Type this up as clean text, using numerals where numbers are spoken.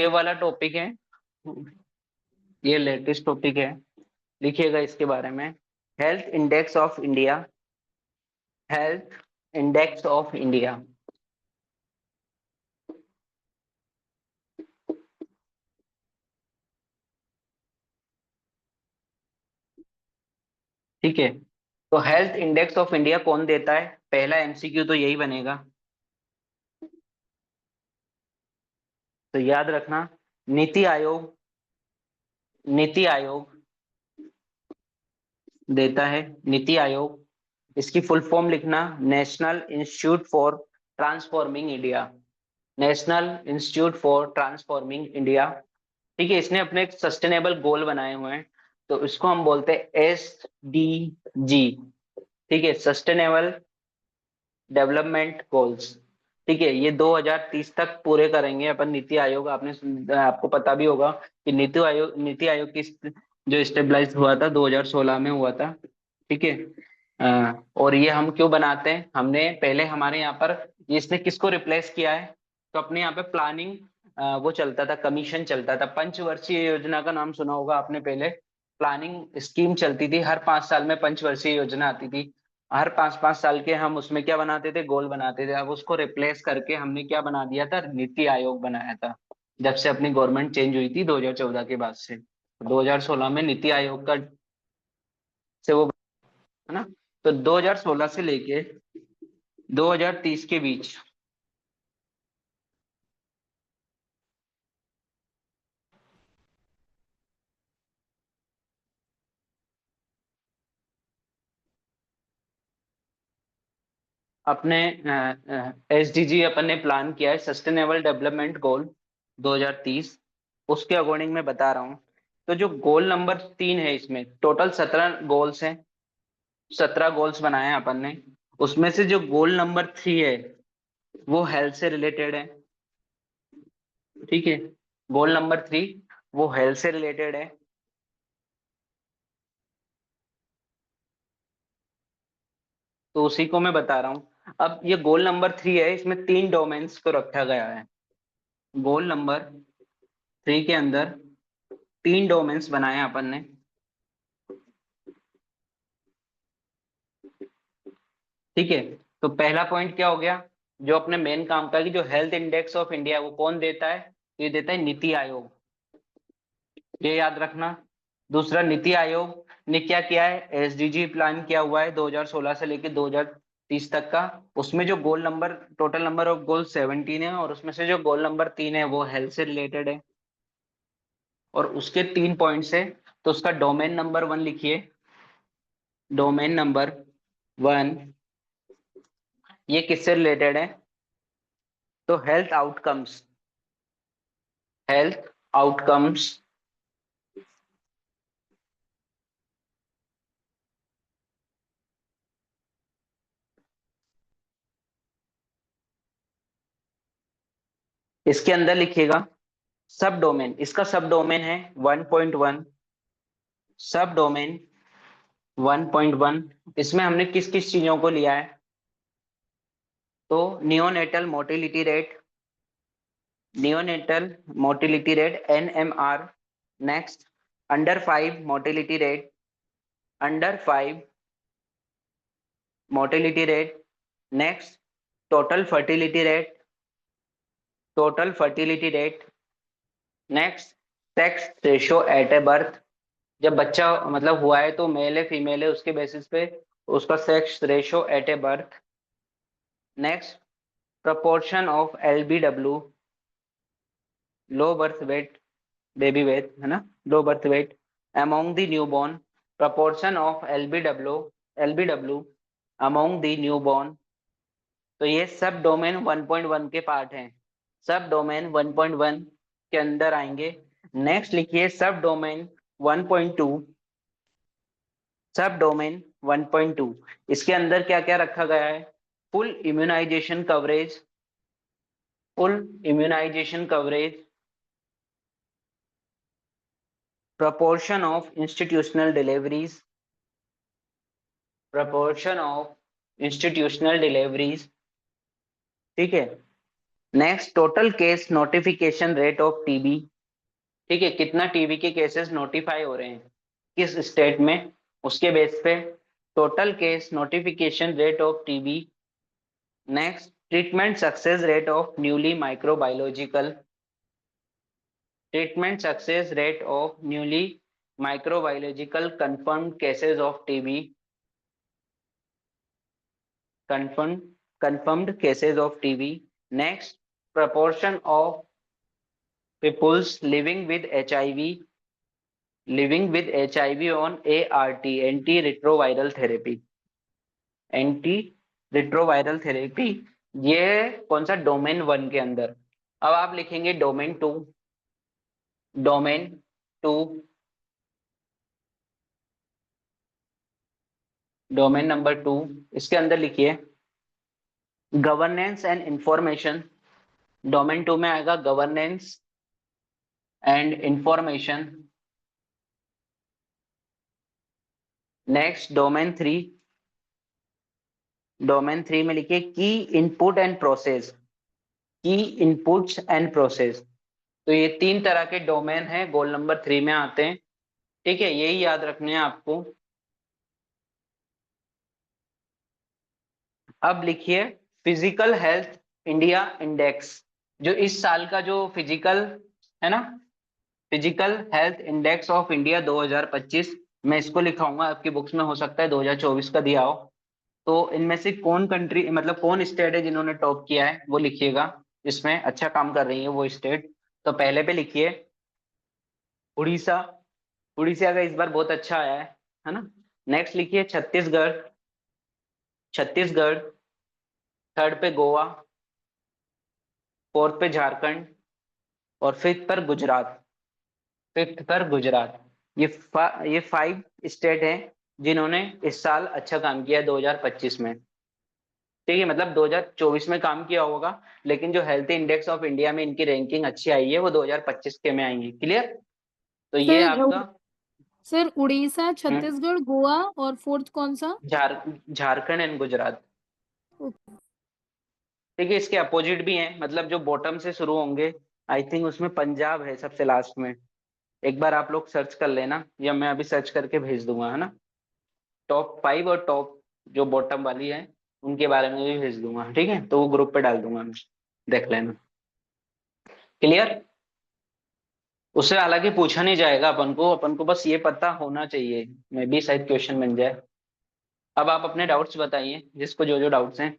ये वाला टॉपिक है, ये लेटेस्ट टॉपिक है। लिखिएगा इसके बारे में। Health index of India. Health index of India. ठीक है। तो हेल्थ इंडेक्स ऑफ इंडिया कौन देता है? पहला एमसीक्यू तो यही बनेगा, तो याद रखना। नीति आयोग। नीति आयोग देता है। नीति आयोग। इसकी फुल फॉर्म लिखना, national institute for transforming India. National institute for transforming India. ठीक है। इसने अपने एक सस्टेनेबल गोल बनाए हुए हैं, तो इसको हम बोलते हैं SDG। ठीक है, सस्टेनेबल डेवलपमेंट गोल्स। ठीक है, ये 2030 तक पूरे करेंगे अपन। नीति आयोग आपको पता भी होगा कि नीति आयोग की जो स्टेबलाइज हुआ था 2016 में हुआ था। ठीक है। और ये हम क्यों बनाते हैं? हमने पहले हमारे यहाँ पर इसने किसको रिप्लेस किया है? तो अपने यहाँ पे प्लानिंग, वो चलता था, कमीशन चलता था। पंचवर्षीय योजना का नाम सुना होगा आपने पहले। प्लानिंग स्कीम चलती थी, हर 5 साल में पंचवर्षीय योजना आती थी। हर 5-5 साल के हम उसमें क्या बनाते थे? गोल बनाते थे। अब उसको रिप्लेस करके हमने क्या बना दिया था? नीति आयोग बनाया था। जब से अपनी गवर्नमेंट चेंज हुई थी 2014 के बाद से, 2016 में नीति आयोग का से वो, है ना। तो 2016 से लेके 2030 के बीच अपने SDG अपन ने प्लान किया है, सस्टेनेबल डेवलपमेंट गोल 2030। उसके अकॉर्डिंग मैं बता रहा हूँ। तो जो गोल नंबर 3 है, इसमें टोटल 17 गोल्स हैं। 17 गोल्स बनाए हैं अपन ने। उसमें से जो गोल नंबर 3 है वो हेल्थ से रिलेटेड है। ठीक है। गोल नंबर 3 वो हेल्थ से रिलेटेड है। तो उसी को मैं बता रहा हूँ। अब ये गोल नंबर 3 है, इसमें 3 डोमेन्स को रखा गया है। गोल नंबर 3 के अंदर 3 डोमेन्स बनाए हैं अपन ने। ठीक है। तो पहला पॉइंट क्या हो गया? जो अपने मेन काम का, कि जो हेल्थ इंडेक्स ऑफ इंडिया वो कौन देता है? ये देता है नीति आयोग। ये याद रखना। दूसरा, नीति आयोग ने क्या किया है? SDG प्लान किया हुआ है 2016 से लेकर 2030 तक का। उसमें जो goal number, total number of goal 17 है, और उसमें से जो गोल नंबर 3 है वो हेल्थ से रिलेटेड है। और उसके 3 पॉइंट्स है। तो उसका डोमेन नंबर 1 लिखिए। डोमेन नंबर 1 ये किससे रिलेटेड है? तो हेल्थ आउटकम्स। Health outcomes. इसके अंदर लिखिएगा सब डोमेन। इसका सब डोमेन है 1.1। सब डोमेन 1.1। इसमें हमने किस किस चीजों को लिया है? तो neonatal mortality rate. Neonatal mortality rate NMR। Next, under 5 mortality rate. Under 5 mortality rate. Next, total fertility rate. Total fertility rate. Next, sex ratio at a birth. जब बच्चा मतलब हुआ है तो मेल है फीमेल है उसके बेसिस पे उसका sex ratio at a birth. Next, proportion of LBW, low birth weight, baby weight, है ना, low birth weight among the newborn. Proportion of LBW among the newborn. तो ये सब डोमेन 1.1 के पार्ट हैं। सब डोमेन 1.1 के अंदर आएंगे। नेक्स्ट लिखिए सब डोमेन 1.2। सब डोमेन 1.2, इसके अंदर क्या क्या रखा गया है? Full immunisation coverage. Full immunisation coverage. proportion of institutional deliveries। proportion of institutional deliveries। ठीक है। Next, total case notification rate of TB. ठीक है, कितना टीबी के केसेस नोटिफाई हो रहे हैं किस स्टेट में, उसके बेस पे total case notification rate of TB. Next, treatment success rate of newly microbiological, treatment success rate of newly microbiological confirmed cases of TB, confirmed confirmed cases of TB. Next, proportion of peoples living with HIV on ART, antiretroviral therapy, anti therapy. ये कौन सा, domain 1 के अंदर। अब आप लिखेंगे domain 2, domain 2, domain number 2, इसके अंदर लिखिए गवर्नेंस एंड इंफॉर्मेशन। डोमेन 2 में आएगा governance and information. Next, domain 3, domain 3 में लिखिए की इनपुट एंड प्रोसेस, की इनपुट्स एंड प्रोसेस। तो ये 3 तरह के डोमेन हैं, गोल नंबर 3 में आते हैं। ठीक है, यही याद रखने हैं आपको। अब लिखिए फिजिकल हेल्थ इंडिया इंडेक्स, जो इस साल का जो फिजिकल है ना, physical health index of India 2025, मैं इसको लिखाऊंगा, आपकी बुक्स में हो सकता है 2024 का दिया हो। तो इनमें से कौन कंट्री, मतलब कौन स्टेट है जिन्होंने टॉप किया है, वो लिखिएगा, इसमें अच्छा काम कर रही है वो स्टेट। तो पहले पे लिखिए उड़ीसा, उड़ीसा का इस बार बहुत अच्छा आया है ना। नेक्स्ट लिखिए छत्तीसगढ़, छत्तीसगढ़। थर्ड पे गोवा, फोर्थ पे झारखंड, और फिफ्थ पर गुजरात, फिफ्थ पर गुजरात। ये 5 स्टेट हैं जिन्होंने इस साल अच्छा काम किया 2025 में। ठीक है, मतलब 2024 में काम किया होगा, लेकिन जो हेल्थ इंडेक्स ऑफ इंडिया में इनकी रैंकिंग अच्छी आई है वो 2025 के में आई है। क्लियर। तो ये सर आपका सर उड़ीसा, हम्म, छत्तीसगढ़, गोवा और फोर्थ कौन सा? झार झारखंड एंड गुजरात। ठीक है, इसके अपोजिट भी हैं, मतलब जो बॉटम से शुरू होंगे, आई थिंक उसमें पंजाब है सबसे लास्ट में। एक बार आप लोग सर्च कर लेना, या मैं अभी सर्च करके भेज दूंगा, है ना। टॉप 5 और टॉप जो बॉटम वाली है उनके बारे में भी भेज दूंगा, ठीक है, तो वो ग्रुप पे डाल दूंगा मैं, देख लेना। क्लियर। उससे हालांकि पूछा नहीं जाएगा अपन को बस ये पता होना चाहिए, मे बी शायद क्वेश्चन बन जाए। अब आप अपने डाउट्स बताइए, जिसको जो जो डाउट्स हैं।